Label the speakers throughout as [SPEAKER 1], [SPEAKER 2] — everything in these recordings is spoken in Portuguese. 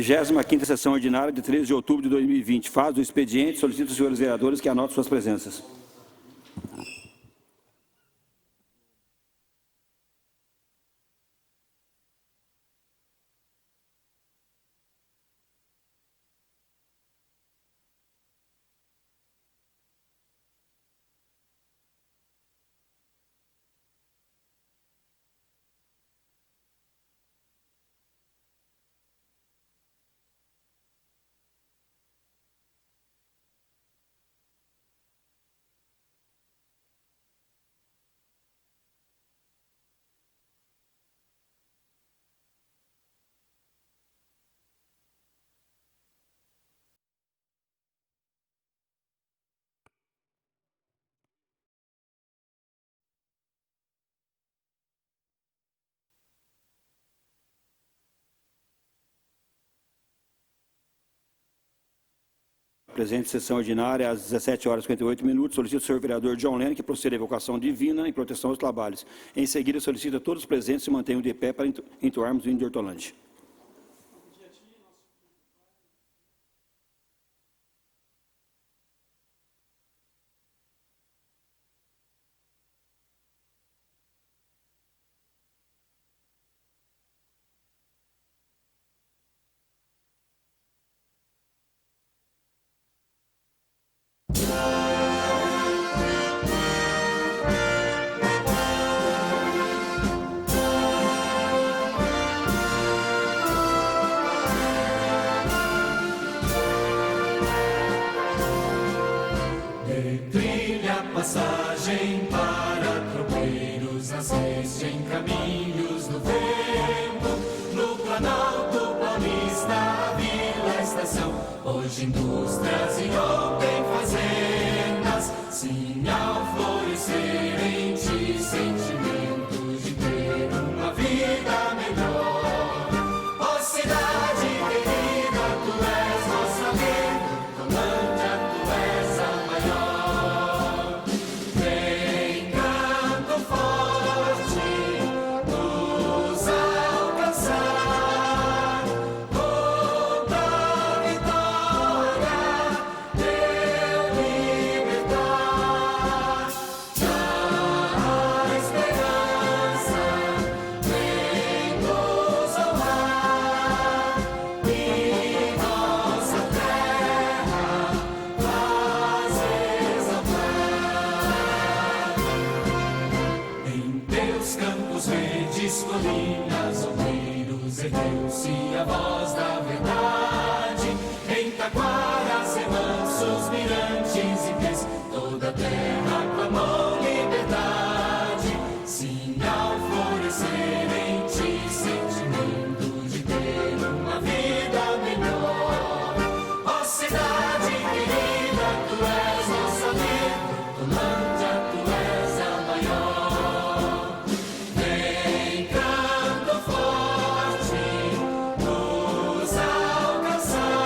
[SPEAKER 1] 35ª sessão ordinária de 13 de outubro de 2020. Faz o expediente. Solicito aos senhores vereadores que anotem suas presenças. Presente sessão ordinária às 17h58. Solicito ao senhor vereador John Lene que proceda à evocação divina em proteção aos trabalhos. Em seguida, solicito a todos os presentes que se mantenham de pé para entoarmos o hino de Hortolândia.
[SPEAKER 2] Passagem para tropeiros, assiste em caminhos no vento, no Planalto Paulista, a Vila Estação, hoje indústrias e ontem fazendas, sim ao florescer em ti, sentimento de ter uma vida melhor. Ó cidade querida, tu és nossa vida, Hortolândia, tu és a maior. Vem canto forte nos alcançar, conta a vitória, teu libertar. Já a esperança vem nos honrar e nossa terra faz exaltar. Em teus campos verdes, colinas, ombreiros, ergueu-se a voz da verdade. Em taquaras, remansos, mirantes e pés, toda a terra clamou liberdade. Sim, ao florescer em ti, sentimento de ter uma vida melhor. Ó cidade querida, tu és nossa vida, Hortolândia, tu és a maior. Vem canto forte nos alcançar,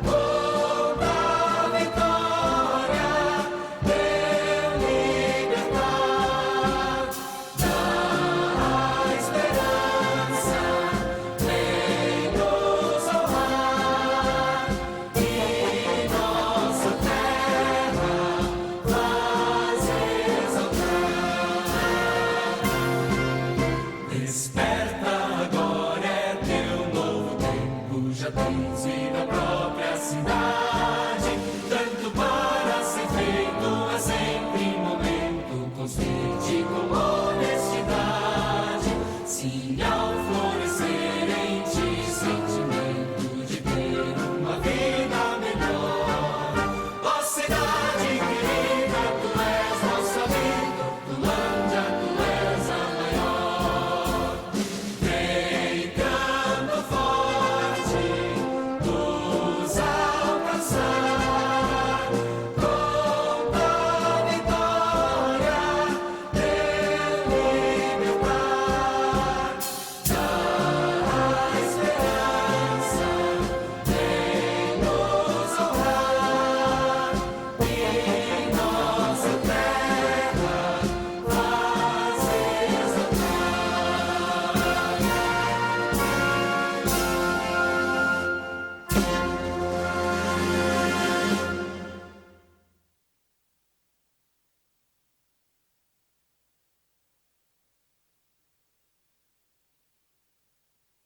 [SPEAKER 2] conta a vitória,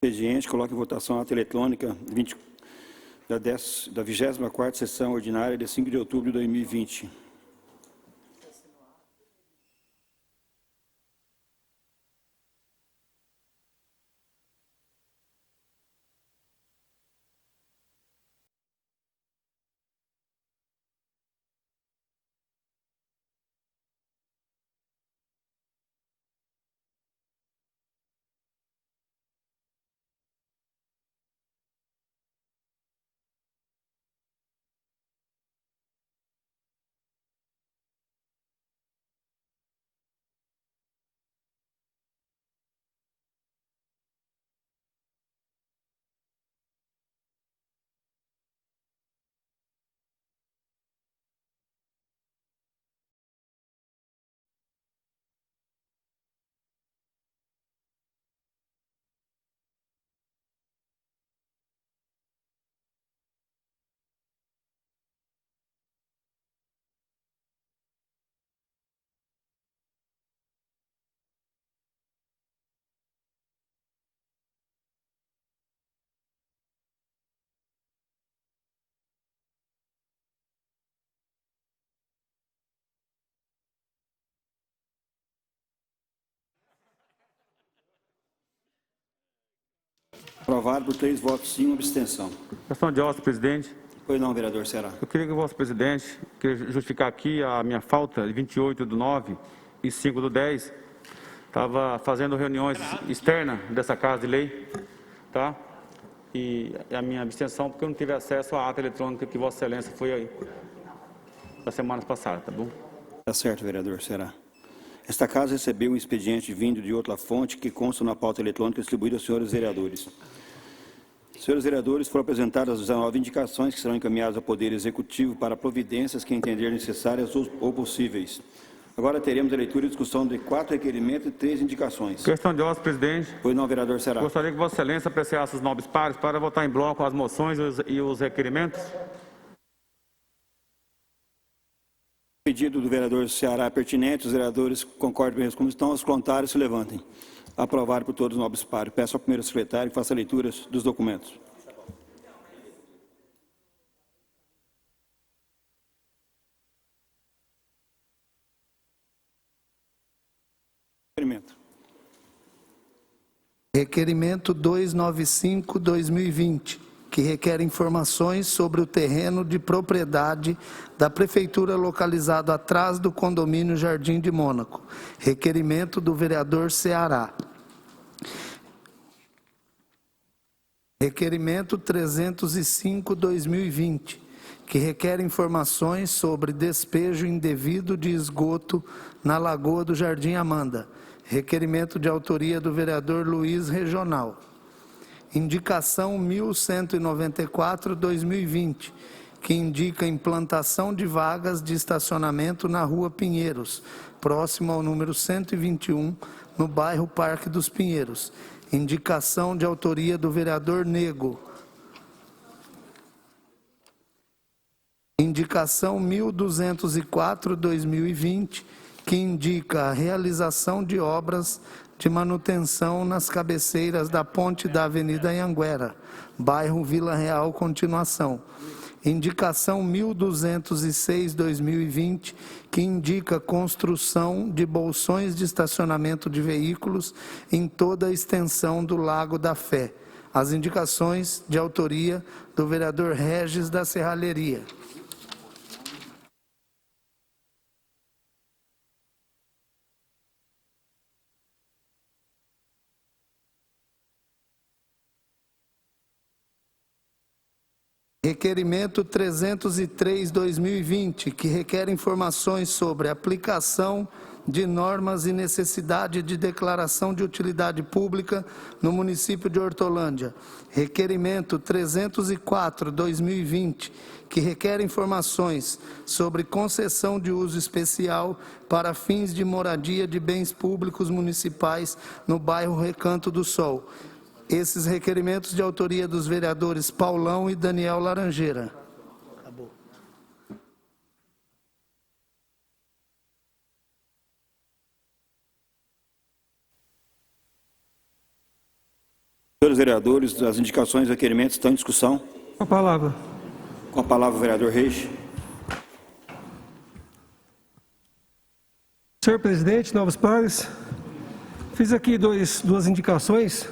[SPEAKER 1] Expediente, coloque em votação a ata eletrônica da 24ª sessão ordinária de 5 de outubro de 2020. Aprovado por 3 votos sim, uma abstenção.
[SPEAKER 3] Questão de ordem, presidente.
[SPEAKER 1] Pois não, vereador Ceará.
[SPEAKER 3] Eu queria que o vosso presidente, queria justificar aqui a minha falta de 28/9 e 5/10. Estava fazendo reuniões externas dessa casa de lei, tá? E a minha abstenção porque eu não tive acesso à ata eletrônica que vossa excelência foi aí das semanas passadas, tá bom?
[SPEAKER 1] Tá certo, vereador Ceará. Esta casa recebeu um expediente vindo de outra fonte que consta na pauta eletrônica distribuída aos senhores vereadores. Senhores vereadores, foram apresentadas as 19 indicações que serão encaminhadas ao Poder Executivo para providências que entender necessárias ou possíveis. Agora teremos a leitura e discussão de 4 requerimentos e 3 indicações.
[SPEAKER 3] Questão de ordem, presidente.
[SPEAKER 1] Pois não, vereador Ceará.
[SPEAKER 3] Gostaria que vossa excelência apreciasse os nobres pares para votar em bloco as moções e os requerimentos.
[SPEAKER 1] Pedido do vereador Ceará pertinente, os vereadores concordam com como estão, os contrários se levantem. Aprovado por todos os nobres pares. Peço ao primeiro secretário que faça a leitura dos documentos.
[SPEAKER 4] Requerimento 295/2020, que requer informações sobre o terreno de propriedade da Prefeitura localizado atrás do condomínio Jardim de Mônaco. Requerimento do vereador Ceará. Requerimento 305/2020, que requer informações sobre despejo indevido de esgoto na Lagoa do Jardim Amanda. Requerimento de autoria do vereador Luiz Regional. Indicação 1194/2020, que indica implantação de vagas de estacionamento na Rua Pinheiros, próximo ao número 121, no bairro Parque dos Pinheiros. Indicação de autoria do vereador Nego. Indicação 1204/2020, que indica a realização de obras de manutenção nas cabeceiras da ponte da Avenida Anhanguera, bairro Vila Real, continuação. Indicação 1206/2020, que indica construção de bolsões de estacionamento de veículos em toda a extensão do Lago da Fé. As indicações de autoria do vereador Regis da Serralheria. Requerimento 303/2020, que requer informações sobre aplicação de normas e necessidade de declaração de utilidade pública no município de Hortolândia. Requerimento 304/2020, que requer informações sobre concessão de uso especial para fins de moradia de bens públicos municipais no bairro Recanto do Sol. Esses requerimentos de autoria dos vereadores Paulão e Daniel Laranjeira. Acabou.
[SPEAKER 1] Senhores Senhores vereadores, as indicações e requerimentos estão em discussão.
[SPEAKER 5] Com a palavra.
[SPEAKER 1] Com a palavra, o vereador Reis.
[SPEAKER 5] Senhor presidente, novos pares, fiz aqui duas indicações.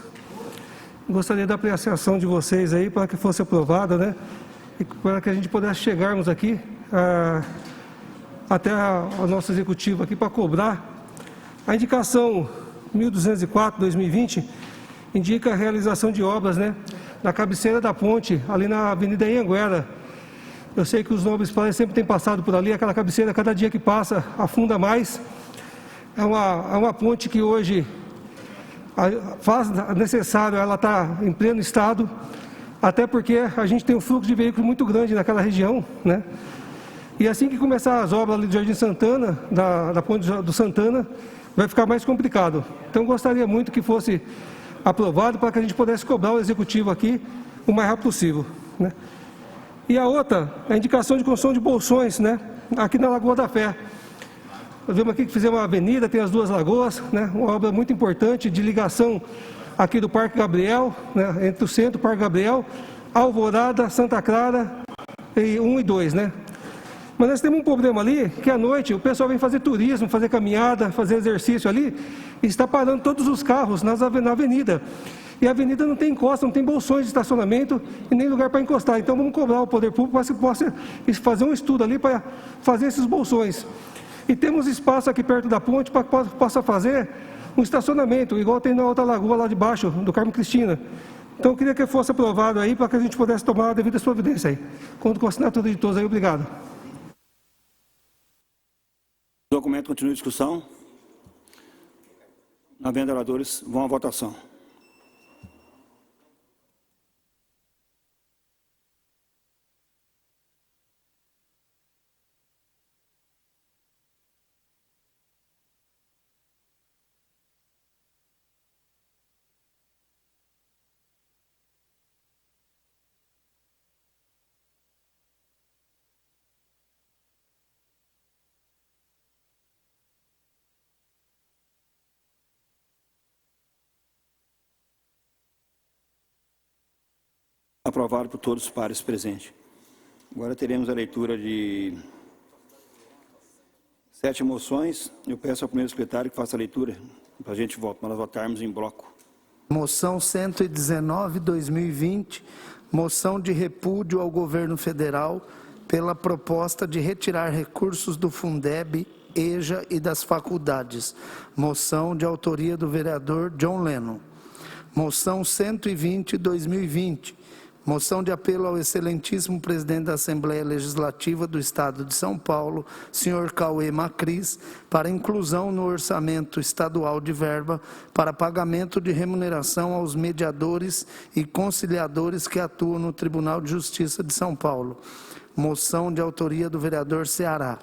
[SPEAKER 5] Gostaria da apreciação de vocês aí para que fosse aprovada, né? E para que a gente pudesse chegarmos aqui até o nosso executivo aqui para cobrar. A indicação 1204/2020 indica a realização de obras, né? Na cabeceira da ponte, ali na Avenida Anhanguera. Eu sei que os nobres pares sempre têm passado por ali, aquela cabeceira, cada dia que passa, afunda mais. É uma ponte que hoje faz necessário, ela está em pleno estado, até porque a gente tem um fluxo de veículos muito grande naquela região, né? E assim que começar as obras ali do Jardim Santana, da ponte do Santana, vai ficar mais complicado. Então, gostaria muito que fosse aprovado para que a gente pudesse cobrar o executivo aqui o mais rápido possível, né? E a outra, a indicação de construção de bolsões, né? Aqui na Lagoa da Fé. Nós vemos aqui que fizemos uma avenida, tem as duas lagoas, né? Uma obra muito importante de ligação aqui do Parque Gabriel, né? Entre o centro, Parque Gabriel, Alvorada, Santa Clara, e 1 e 2, né? Mas nós temos um problema ali, que à noite o pessoal vem fazer turismo, fazer caminhada, fazer exercício ali, e está parando todos os carros na avenida. E a avenida não tem encosta, não tem bolsões de estacionamento e nem lugar para encostar. Então vamos cobrar o poder público para que possa fazer um estudo ali para fazer esses bolsões. E temos espaço aqui perto da ponte para que possa fazer um estacionamento, igual tem na outra lagoa lá de baixo, do Carmo Cristina. Então eu queria que fosse aprovado aí para que a gente pudesse tomar a devida providência aí. Conto com a assinatura de todos aí, obrigado.
[SPEAKER 1] O documento continua em discussão. Havendo oradores, vão à votação. Aprovado por todos os pares presentes. Agora teremos a leitura de 7 moções. Eu peço ao primeiro secretário que faça a leitura para a gente votar, para nós votarmos em bloco.
[SPEAKER 4] Moção 119/2020, moção de repúdio ao governo federal pela proposta de retirar recursos do Fundeb, EJA e das faculdades. Moção de autoria do vereador John Lennon. Moção 120/2020, moção de apelo ao excelentíssimo presidente da Assembleia Legislativa do Estado de São Paulo, senhor Cauê Macris, para inclusão no orçamento estadual de verba para pagamento de remuneração aos mediadores e conciliadores que atuam no Tribunal de Justiça de São Paulo. Moção de autoria do vereador Ceará.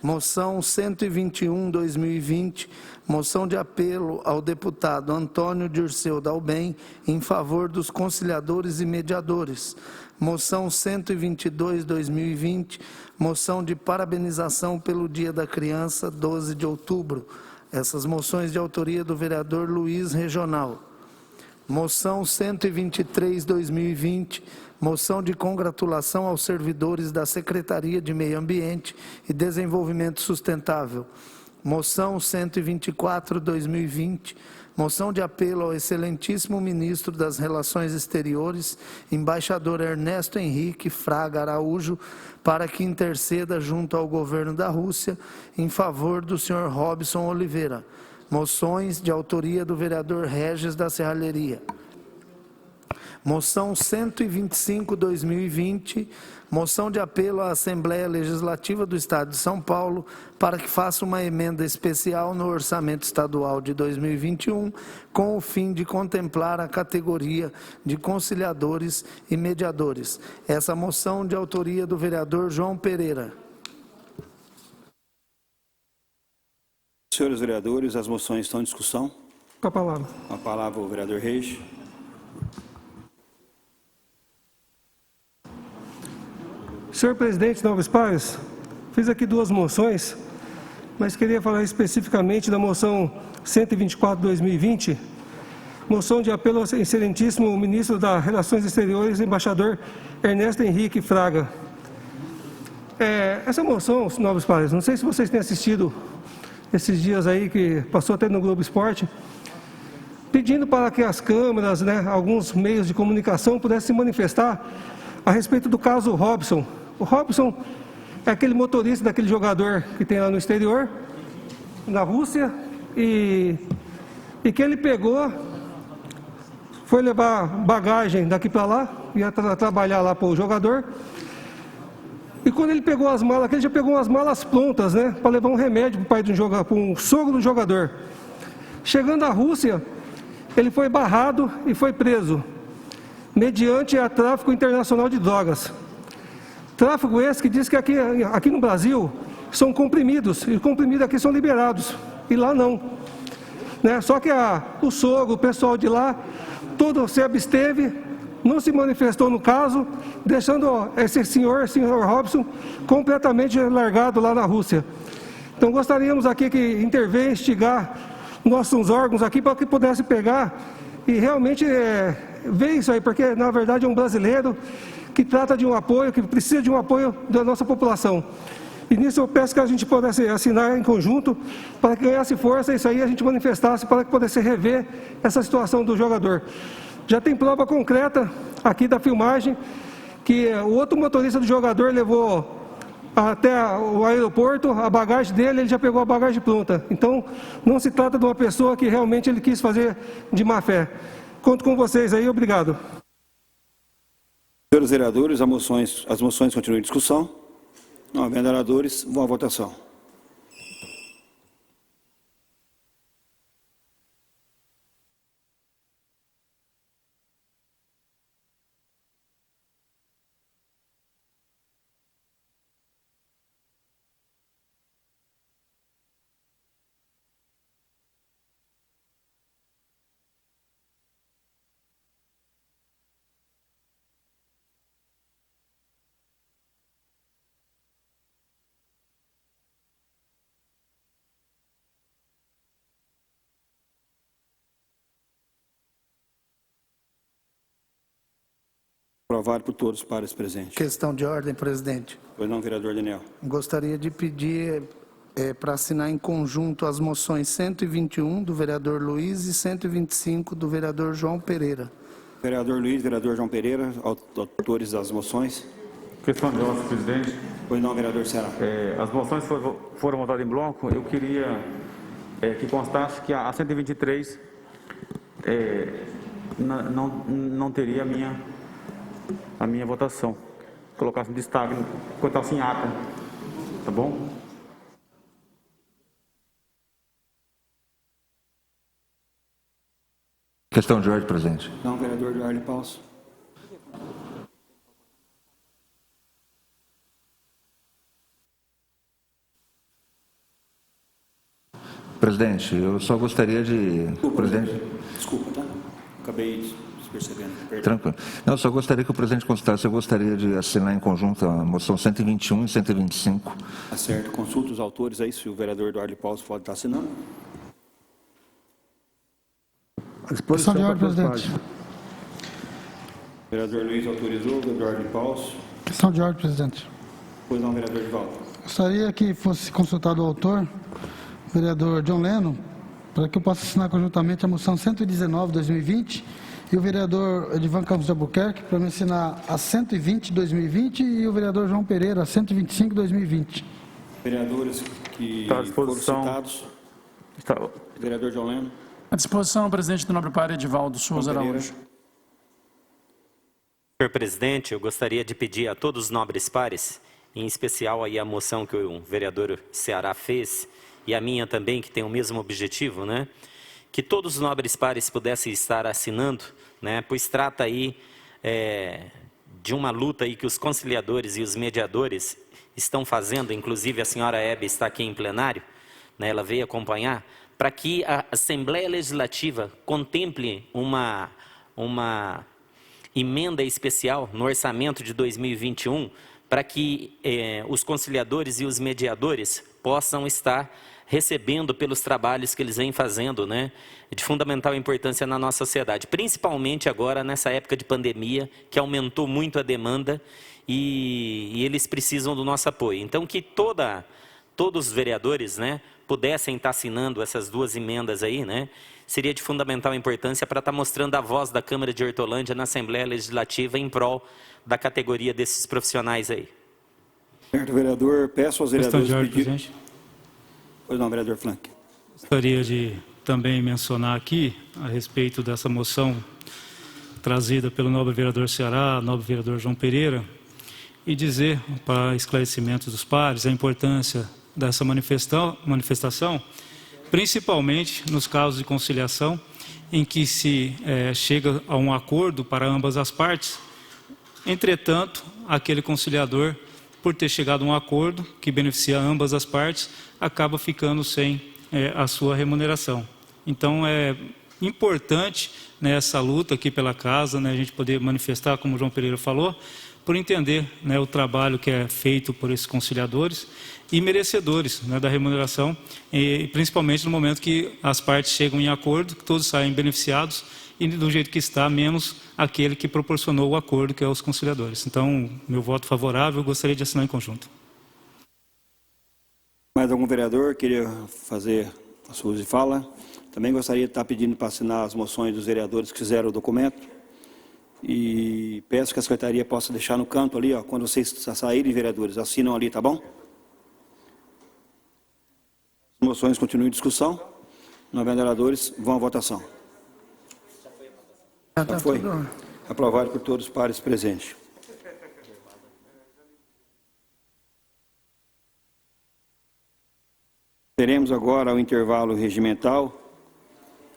[SPEAKER 4] Moção 121/2020, moção de apelo ao deputado Antônio Dirceu Dalben em favor dos conciliadores e mediadores. Moção 122/2020, moção de parabenização pelo Dia da Criança, 12 de outubro. Essas moções de autoria do vereador Luiz Regional. Moção 123/2020, moção de congratulação aos servidores da Secretaria de Meio Ambiente e Desenvolvimento Sustentável. Moção 124/2020, moção de apelo ao excelentíssimo ministro das Relações Exteriores, embaixador Ernesto Henrique Fraga Araújo, para que interceda junto ao governo da Rússia em favor do senhor Robson Oliveira. Moções de autoria do vereador Regis da Serralheria. Moção 125/2020, moção de apelo à Assembleia Legislativa do Estado de São Paulo para que faça uma emenda especial no orçamento estadual de 2021 com o fim de contemplar a categoria de conciliadores e mediadores. Essa moção de autoria do vereador João Pereira.
[SPEAKER 1] Senhores vereadores, as moções estão em discussão.
[SPEAKER 5] Com a palavra.
[SPEAKER 1] A palavra o vereador Reis.
[SPEAKER 5] Senhor presidente, novos pares, fiz aqui duas moções, mas queria falar especificamente da moção 124/2020, moção de apelo ao excelentíssimo ministro das Relações Exteriores, embaixador Ernesto Henrique Fraga. Essa moção, nobres pares, não sei se vocês têm assistido esses dias aí, que passou até no Globo Esporte, pedindo para que as câmeras, alguns meios de comunicação pudessem se manifestar a respeito do caso Robson. O Robson é aquele motorista daquele jogador que tem lá no exterior, na Rússia, e que ele pegou, foi levar bagagem daqui para lá, ia trabalhar lá para o jogador, e quando ele pegou as malas, ele já pegou as malas prontas, para levar um remédio para o pai do jogador, para um sogro do jogador. Chegando à Rússia, ele foi barrado e foi preso, mediante a tráfico internacional de drogas. Tráfico esse que diz que aqui no Brasil são comprimidos, e os comprimidos aqui são liberados, e lá não. Só que o sogro, o pessoal de lá, todo se absteve, não se manifestou no caso, deixando esse senhor Robson, completamente largado lá na Rússia. Então gostaríamos aqui que intervenha, instigar nossos órgãos aqui para que pudesse pegar e realmente ver isso aí, porque na verdade é um brasileiro que trata de um apoio, que precisa de um apoio da nossa população. E nisso eu peço que a gente pudesse assinar em conjunto para que ganhasse força e isso aí a gente manifestasse para que pudesse rever essa situação do jogador. Já tem prova concreta aqui da filmagem que o outro motorista do jogador levou até o aeroporto a bagagem dele, ele já pegou a bagagem pronta. Então não se trata de uma pessoa que realmente ele quis fazer de má fé. Conto com vocês aí, obrigado.
[SPEAKER 1] Senhores vereadores, as moções continuam em discussão. Não havendo oradores, vão à votação. Aprovado por todos os pares presentes.
[SPEAKER 4] Questão de ordem, presidente.
[SPEAKER 1] Pois não, vereador Daniel.
[SPEAKER 4] Gostaria de pedir para assinar em conjunto as moções 121 do vereador Luiz e 125 do vereador João Pereira.
[SPEAKER 1] Vereador Luiz, vereador João Pereira, autores das moções.
[SPEAKER 3] Questão de ordem, presidente.
[SPEAKER 1] Pois não, vereador Ceará.
[SPEAKER 3] As moções foram votadas em bloco. Eu queria que constasse que a 123 não teria a minha votação. Colocasse em destaque, colocasse em ata. Tá bom?
[SPEAKER 6] Questão de ordem, presidente.
[SPEAKER 1] Não, vereador Eduardo Paus.
[SPEAKER 6] Presidente, eu só gostaria de...
[SPEAKER 1] Desculpa, tá? Acabei percebendo. Perdão.
[SPEAKER 6] Tranquilo. Não, eu só gostaria que o presidente constasse, eu gostaria de assinar em conjunto a moção 121 e 125.
[SPEAKER 1] Tá certo. Consulta os autores aí, se o vereador Eduardo Paus pode estar assinando.
[SPEAKER 7] Questão de ordem, presidente.
[SPEAKER 1] Vereador Luiz autorizou, Eduardo Paus.
[SPEAKER 7] Questão de ordem, presidente.
[SPEAKER 1] Pois não, vereador Divaldo.
[SPEAKER 7] Gostaria que fosse consultado o autor, o vereador John Lennon, para que eu possa assinar conjuntamente a moção 119/2020 e o vereador Edivan Campos de Albuquerque para me assinar a 120/2020 e o vereador João Pereira a 125/2020.
[SPEAKER 1] Vereadores que foram citados. Vereador John Lennon.
[SPEAKER 8] À disposição, presidente do nobre par Edivaldo Souza Araújo.
[SPEAKER 9] Senhor presidente, eu gostaria de pedir a todos os nobres pares, em especial aí a moção que o vereador Ceará fez, e a minha também, que tem o mesmo objetivo, né? Que todos os nobres pares pudessem estar assinando, né? Pois trata aí de uma luta aí que os conciliadores e os mediadores estão fazendo, inclusive a senhora Hebe está aqui em plenário, né? Ela veio acompanhar, para que a Assembleia Legislativa contemple uma emenda especial no orçamento de 2021 para que os conciliadores e os mediadores possam estar recebendo pelos trabalhos que eles vêm fazendo, né, de fundamental importância na nossa sociedade, principalmente agora nessa época de pandemia, que aumentou muito a demanda e eles precisam do nosso apoio. Então, que todos os vereadores, né, pudessem estar assinando essas duas emendas aí, né, seria de fundamental importância para estar mostrando a voz da Câmara de Hortolândia na Assembleia Legislativa em prol da categoria desses profissionais aí.
[SPEAKER 1] Certo, vereador. Peço aos vereadores
[SPEAKER 10] Questão de ordem,
[SPEAKER 1] pedir...
[SPEAKER 10] presidente.
[SPEAKER 1] Pois não, vereador Flank.
[SPEAKER 10] Gostaria de também mencionar aqui, a respeito dessa moção trazida pelo nobre vereador Ceará, nobre vereador João Pereira, e dizer, para esclarecimento dos pares, a importância dessa manifestação, principalmente nos casos de conciliação, em que se chega a um acordo para ambas as partes. Entretanto, aquele conciliador, por ter chegado a um acordo que beneficia ambas as partes, acaba ficando sem a sua remuneração. Então, é importante, né, essa luta aqui pela casa, né, a gente poder manifestar, como o João Pereira falou, por entender, né, o trabalho que é feito por esses conciliadores e merecedores, né, da remuneração, e principalmente no momento que as partes chegam em acordo, que todos saem beneficiados, e do jeito que está, menos aquele que proporcionou o acordo, que é os conciliadores. Então, meu voto favorável, eu gostaria de assinar em conjunto.
[SPEAKER 1] Mais algum vereador queria fazer a sua uso de fala? Também gostaria de estar pedindo para assinar as moções dos vereadores que fizeram o documento. E peço que a secretaria possa deixar no canto ali, ó, quando vocês saírem, vereadores, assinam ali, tá bom? As moções continuam em discussão. Não havendo vereadores, vão à votação. Já foi? Aprovado por todos os pares presentes. Teremos agora o intervalo regimental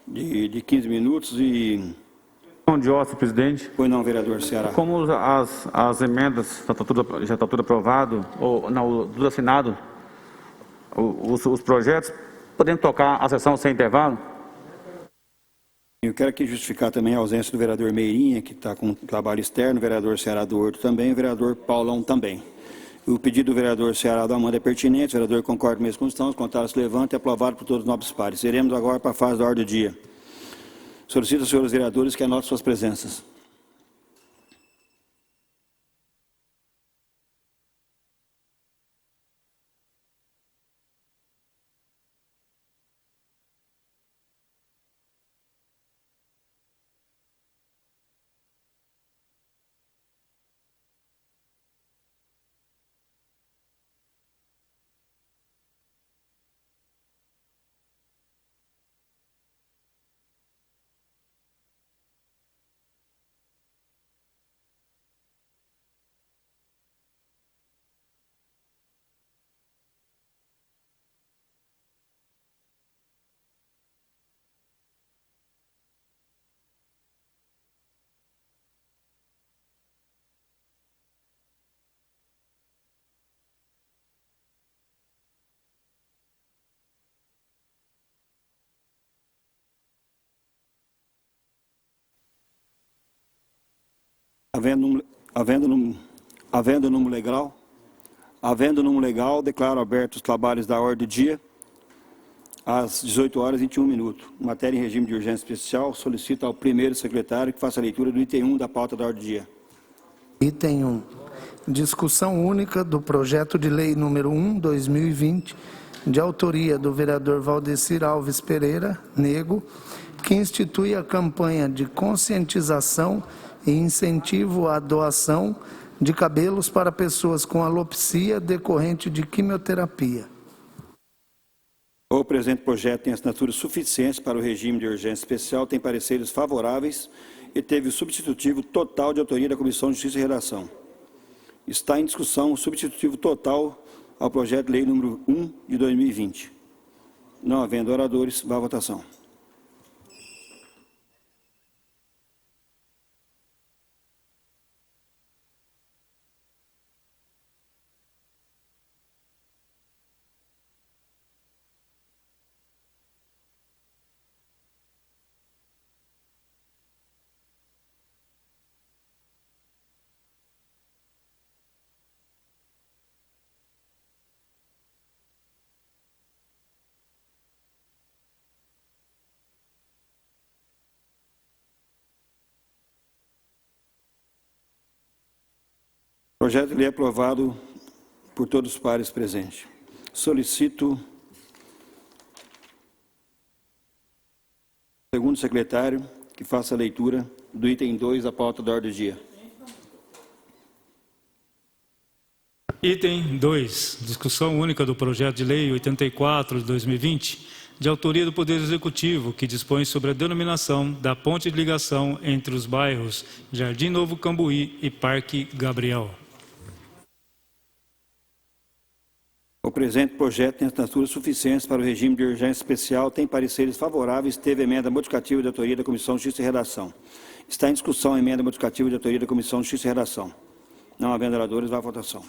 [SPEAKER 1] de 15 minutos e...
[SPEAKER 3] De ordem, presidente.
[SPEAKER 1] Pois não, vereador Ceará.
[SPEAKER 3] Como as emendas já está tudo aprovado, ou não, tudo assinado, os projetos, podemos tocar a sessão sem intervalo?
[SPEAKER 1] Eu quero aqui justificar também a ausência do vereador Meirinha, que está com trabalho externo, o vereador Ceará do Horto também, o vereador Paulão também. O pedido do vereador Ceará do Amanda é pertinente, o vereador concorda com a mesma condição, os contrários se levantam e é aprovado por todos os nobres pares. Iremos agora para a fase da ordem do dia. Solicito aos senhores vereadores que anotem suas presenças. Havendo número legal, declaro abertos os trabalhos da ordem do dia às 18 horas e 21 minutos. Matéria em regime de urgência especial, solicito ao primeiro secretário que faça a leitura do item 1 da pauta da ordem do dia.
[SPEAKER 4] Item 1. Discussão única do projeto de lei número 1/2020, de autoria do vereador Valdecir Alves Pereira, Nego, que institui a campanha de conscientização e incentivo à doação de cabelos para pessoas com alopecia decorrente de quimioterapia.
[SPEAKER 1] O presente projeto tem assinaturas suficientes para o regime de urgência especial, tem pareceres favoráveis e teve o substitutivo total de autoria da Comissão de Justiça e Redação. Está em discussão o substitutivo total ao projeto de lei número 1 de 2020. Não havendo oradores, vá à votação. Projeto de lei aprovado por todos os pares presentes. Solicito o segundo secretário que faça a leitura do item 2 da pauta da ordem do dia.
[SPEAKER 10] Item 2, discussão única do projeto de lei 84 de 2020, de autoria do Poder Executivo, que dispõe sobre a denominação da ponte de ligação entre os bairros Jardim Novo Cambuí e Parque Gabriel.
[SPEAKER 1] O presente projeto tem assinaturas suficientes para o regime de urgência especial, tem pareceres favoráveis, teve emenda modificativa de autoria da Comissão de Justiça e Redação. Está em discussão a emenda modificativa de autoria da Comissão de Justiça e Redação. Não havendo oradores, vá à votação.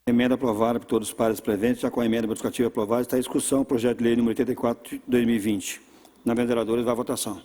[SPEAKER 1] Emenda aprovada por todos os pares presentes. Já com a emenda modificativa aprovada, está em discussão o projeto de lei número 84 de 2020. Não havendo oradores, vá à votação.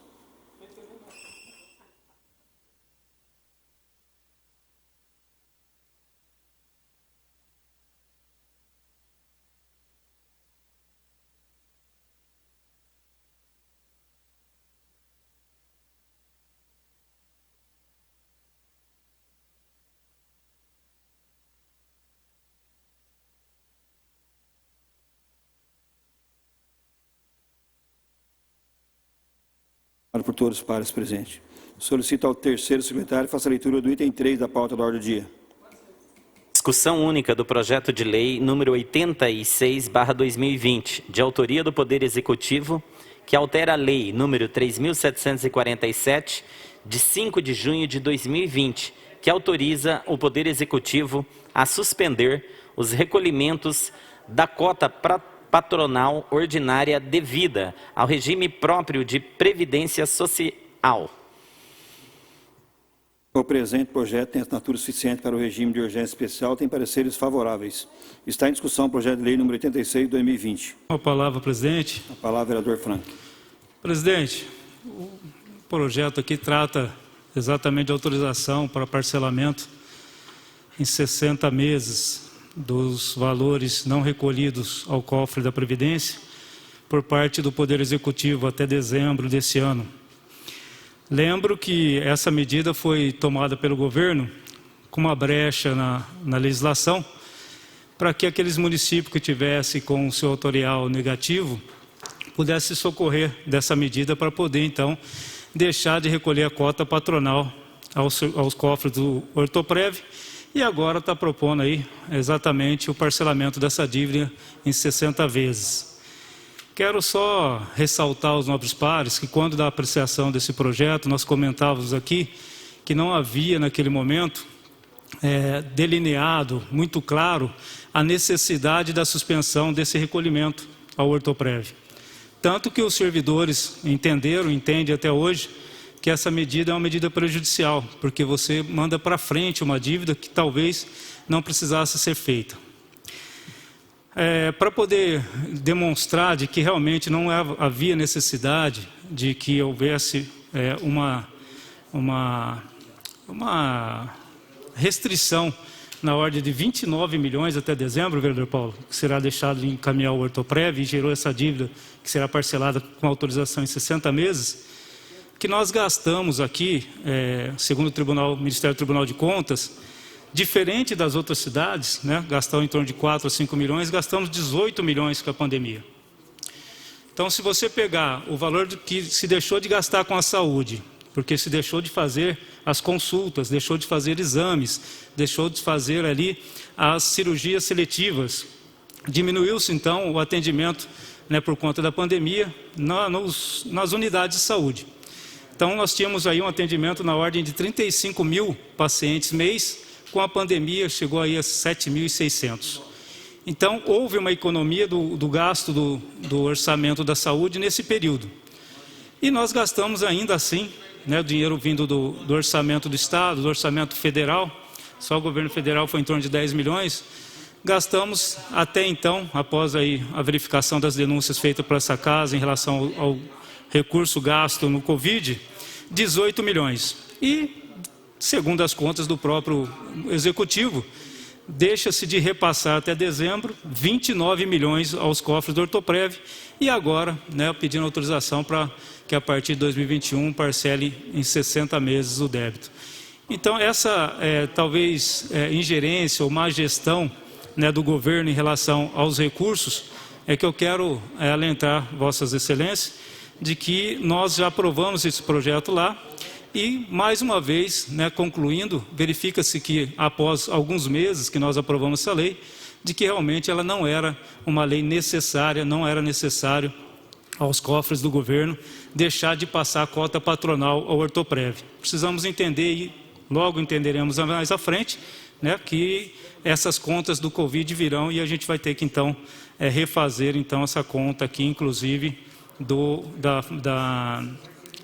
[SPEAKER 1] Por todos os pares presentes. Solicito ao terceiro secretário faça a leitura do item 3 da pauta da ordem do dia.
[SPEAKER 9] Discussão única do projeto de lei número 86/2020, de autoria do Poder Executivo, que altera a lei número 3.747, de 5 de junho de 2020, que autoriza o Poder Executivo a suspender os recolhimentos da cota patronal ordinária devida ao regime próprio de previdência social.
[SPEAKER 1] O presente projeto tem assinatura suficiente para o regime de urgência especial, tem pareceres favoráveis. Está em discussão o projeto de lei número 86 de 2020.
[SPEAKER 10] Com a palavra, presidente.
[SPEAKER 1] A palavra, vereador Frank.
[SPEAKER 10] Presidente, o projeto aqui trata exatamente de autorização para parcelamento em 60 meses dos valores não recolhidos ao cofre da Previdência por parte do Poder Executivo até dezembro desse ano. Lembro que essa medida foi tomada pelo governo com uma brecha na legislação para que aqueles municípios que tivessem com o seu autorial negativo pudessem socorrer dessa medida para poder, então, deixar de recolher a cota patronal aos cofres do Ortoprev. E agora está propondo aí exatamente o parcelamento dessa dívida em 60 vezes. Quero só ressaltar aos nobres pares que quando da apreciação desse projeto, nós comentávamos aqui que não havia naquele momento delineado muito claro a necessidade da suspensão desse recolhimento ao Ortoprev. Tanto que os servidores entendem até hoje, que essa medida é uma medida prejudicial, porque você manda para frente uma dívida que talvez não precisasse ser feita. Para poder demonstrar de que realmente não havia necessidade de que houvesse uma restrição na ordem de 29 milhões até dezembro, vereador Paulo, que será deixado de encaminhar o Ortoprev e gerou essa dívida que será parcelada com autorização em 60 meses, que nós gastamos aqui, segundo o Ministério do Tribunal de Contas, diferente das outras cidades, né, gastaram em torno de 4 a 5 milhões, gastamos 18 milhões com a pandemia. Então, se você pegar o valor que se deixou de gastar com a saúde, porque se deixou de fazer as consultas, deixou de fazer exames, deixou de fazer ali as cirurgias seletivas, diminuiu-se então o atendimento, né, por conta da pandemia nas unidades de saúde. Então, nós tínhamos aí um atendimento na ordem de 35 mil pacientes mês, com a pandemia chegou aí a 7.600. Então, houve uma economia do gasto do orçamento da saúde nesse período. E nós gastamos ainda assim, né, o dinheiro vindo do orçamento do Estado, do orçamento federal, só o governo federal foi em torno de 10 milhões, gastamos até então, após aí a verificação das denúncias feitas por essa casa em relação ao recurso gasto no Covid, 18 milhões. E, segundo as contas do próprio Executivo, deixa-se de repassar até dezembro 29 milhões aos cofres do Ortoprev e agora, né, pedindo autorização para que a partir de 2021 parcele em 60 meses o débito. Então, essa talvez ingerência ou má gestão, né, do governo em relação aos recursos é que eu quero alentar Vossas Excelências de que nós já aprovamos esse projeto lá e, mais uma vez, né, concluindo, verifica-se que após alguns meses que nós aprovamos essa lei, de que realmente ela não era uma lei necessária, não era necessário aos cofres do governo deixar de passar a cota patronal ao Ortoprev. Precisamos entender e logo entenderemos mais à frente, né, que essas contas do Covid virão e a gente vai ter que então refazer então essa conta aqui, inclusive da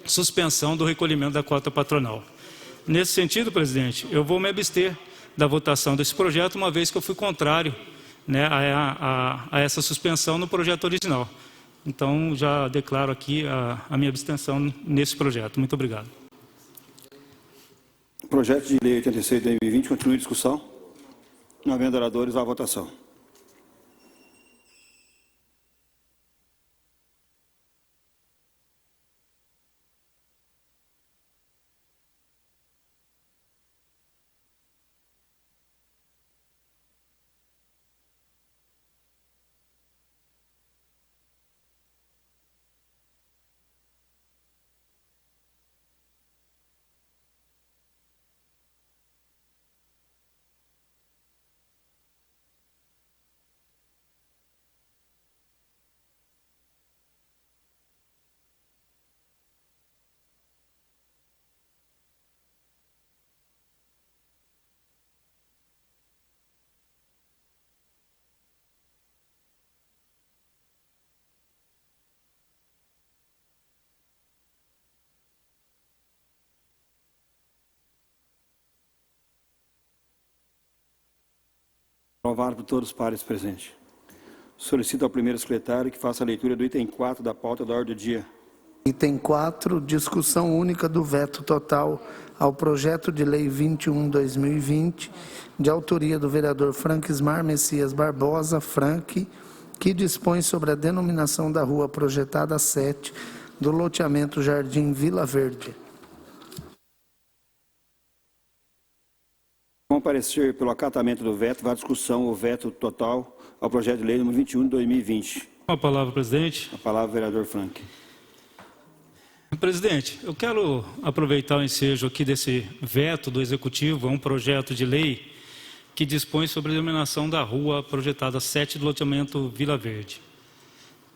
[SPEAKER 10] suspensão do recolhimento da cota patronal. Nesse sentido, presidente, eu vou me abster da votação desse projeto, uma vez que eu fui contrário, né, a essa suspensão no projeto original. Então, já declaro aqui a minha abstenção nesse projeto. Muito obrigado.
[SPEAKER 1] Projeto de Lei 86 de 2020, continua em discussão. Não havendo oradores, à votação. Aprovado por todos os pares presentes. Solicito ao primeiro secretário que faça a leitura do item 4 da pauta da ordem do dia.
[SPEAKER 4] Item 4, discussão única do veto total ao projeto de lei 21/2020, de autoria do vereador Franquismar Messias Barbosa, Frank, que dispõe sobre a denominação da rua projetada 7 do loteamento Jardim Vila Verde.
[SPEAKER 1] Comparecer pelo acatamento do veto, vai à discussão o veto total ao projeto de lei número 21 de 2020.
[SPEAKER 10] Com a palavra, presidente.
[SPEAKER 1] A palavra, vereador Frank.
[SPEAKER 10] Presidente, eu quero aproveitar o ensejo aqui desse veto do Executivo a um projeto de lei que dispõe sobre a denominação da rua projetada 7 do loteamento Vila Verde.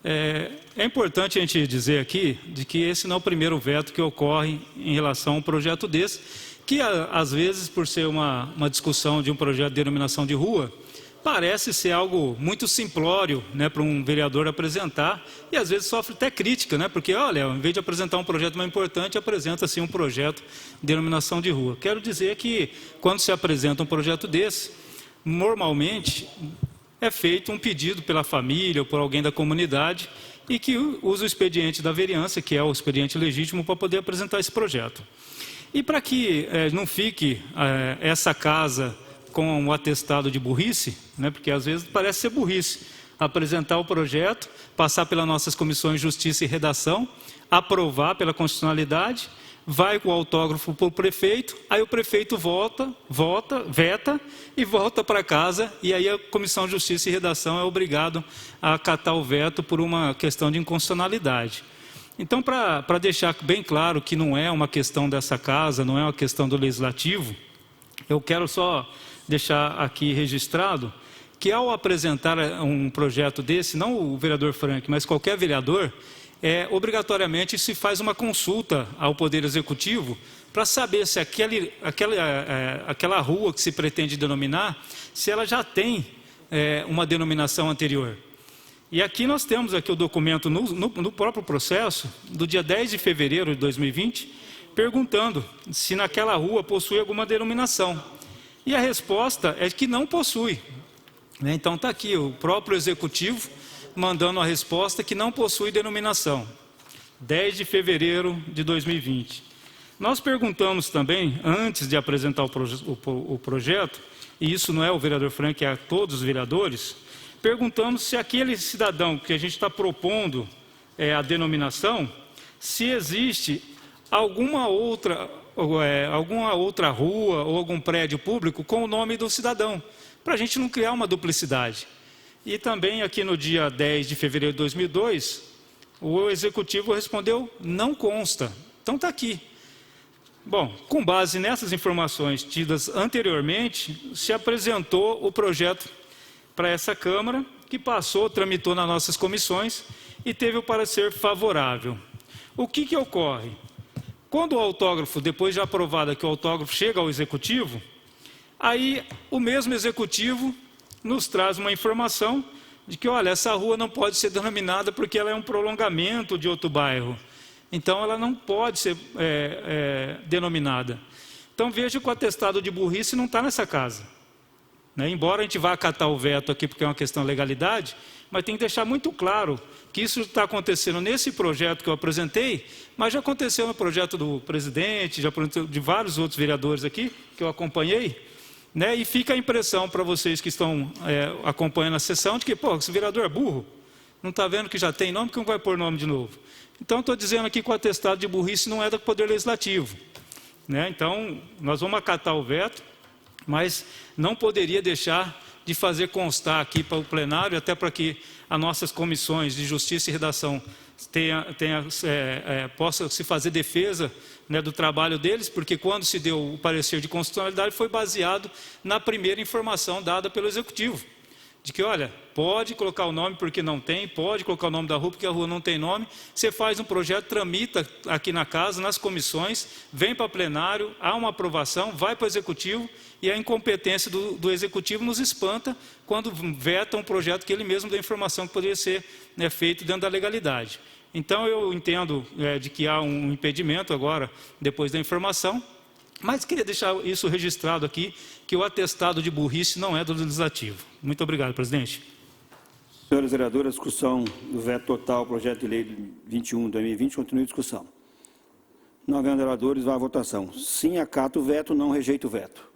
[SPEAKER 10] É importante a gente dizer aqui de que esse não é o primeiro veto que ocorre em relação a um projeto desse, que às vezes, por ser uma discussão de um projeto de denominação de rua, parece ser algo muito simplório, né, para um vereador apresentar, e às vezes sofre até crítica, né, porque, olha, em vez de apresentar um projeto mais importante, apresenta-se um projeto de denominação de rua. Quero dizer que, quando se apresenta um projeto desse, normalmente é feito um pedido pela família ou por alguém da comunidade e que usa o expediente da vereança, que é o expediente legítimo, para poder apresentar esse projeto. E para que não fique essa casa com o atestado de burrice, né, porque às vezes parece ser burrice, apresentar o projeto, passar pelas nossas comissões de Justiça e Redação, aprovar pela constitucionalidade, vai com o autógrafo para o prefeito, aí o prefeito veta e volta para casa, e aí a Comissão de Justiça e Redação é obrigado a acatar o veto por uma questão de inconstitucionalidade. Então, para deixar bem claro que não é uma questão dessa casa, não é uma questão do Legislativo, eu quero só deixar aqui registrado que ao apresentar um projeto desse, não o vereador Frank, mas qualquer vereador, obrigatoriamente se faz uma consulta ao Poder Executivo para saber se aquela rua que se pretende denominar, se ela já tem uma denominação anterior. E aqui nós temos aqui o documento no próprio processo, do dia 10 de fevereiro de 2020, perguntando se naquela rua possui alguma denominação. E a resposta é que não possui. Então está aqui o próprio executivo mandando a resposta que não possui denominação. 10 de fevereiro de 2020. Nós perguntamos também, antes de apresentar o projeto, e isso não é o vereador Frank, é a todos os vereadores, perguntamos se aquele cidadão que a gente está propondo a denominação, se existe alguma outra rua ou algum prédio público com o nome do cidadão, para a gente não criar uma duplicidade. E também aqui no dia 10 de fevereiro de 2002, o executivo respondeu, não consta. Então está aqui. Bom, com base nessas informações tidas anteriormente, se apresentou o projeto para essa Câmara, que passou, tramitou nas nossas comissões e teve o parecer favorável. O que ocorre? Quando o autógrafo, depois de aprovado que o autógrafo chega ao executivo, aí o mesmo executivo nos traz uma informação de que, olha, essa rua não pode ser denominada porque ela é um prolongamento de outro bairro. Então, ela não pode ser denominada. Então, veja que o atestado de burrice não está nessa casa. Né? Embora a gente vá acatar o veto aqui, porque é uma questão de legalidade, mas tem que deixar muito claro que isso está acontecendo nesse projeto que eu apresentei, mas já aconteceu no projeto do presidente, já aconteceu de vários outros vereadores aqui, que eu acompanhei, né? E fica a impressão para vocês que estão acompanhando a sessão, de que, pô, esse vereador é burro, não está vendo que já tem nome, que não vai pôr nome de novo. Então, estou dizendo aqui que o atestado de burrice não é do Poder Legislativo. Né? Então, nós vamos acatar o veto, mas não poderia deixar de fazer constar aqui para o plenário, até para que as nossas comissões de Justiça e Redação possa se fazer defesa, né, do trabalho deles, porque quando se deu o parecer de constitucionalidade foi baseado na primeira informação dada pelo Executivo. De que, olha, pode colocar o nome porque não tem, pode colocar o nome da rua porque a rua não tem nome, você faz um projeto, tramita aqui na casa, nas comissões, vem para plenário, há uma aprovação, vai para o Executivo, e a incompetência do Executivo nos espanta quando veta um projeto que ele mesmo dá informação que poderia ser, né, feito dentro da legalidade. Então, eu entendo de que há um impedimento agora, depois da informação, mas queria deixar isso registrado aqui, que o atestado de burrice não é do Legislativo. Muito obrigado, presidente.
[SPEAKER 1] Senhores vereadores, a discussão do veto total, projeto de lei 21/2020, continua em discussão. Não havendo vereadores, vai à votação. Sim, acata o veto, não rejeita o veto.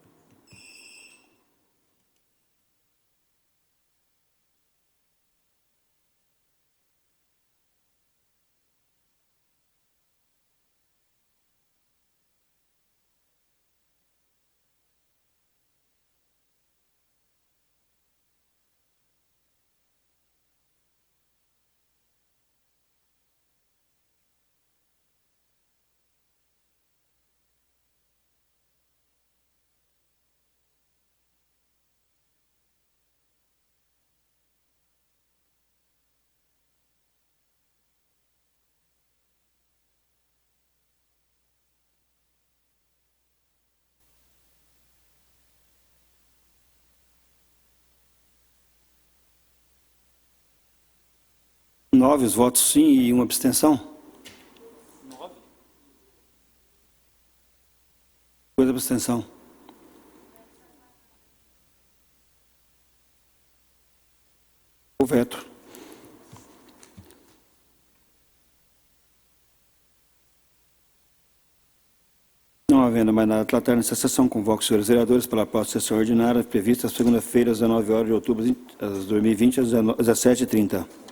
[SPEAKER 1] Nove, os votos sim e uma abstenção. 9. 2 abstenção. O veto. Não havendo mais nada a tratar nessa sessão, convoco os senhores vereadores para a pauta de sessão ordinária prevista segunda-feira, às 19 horas de outubro de 2020, às 17h30.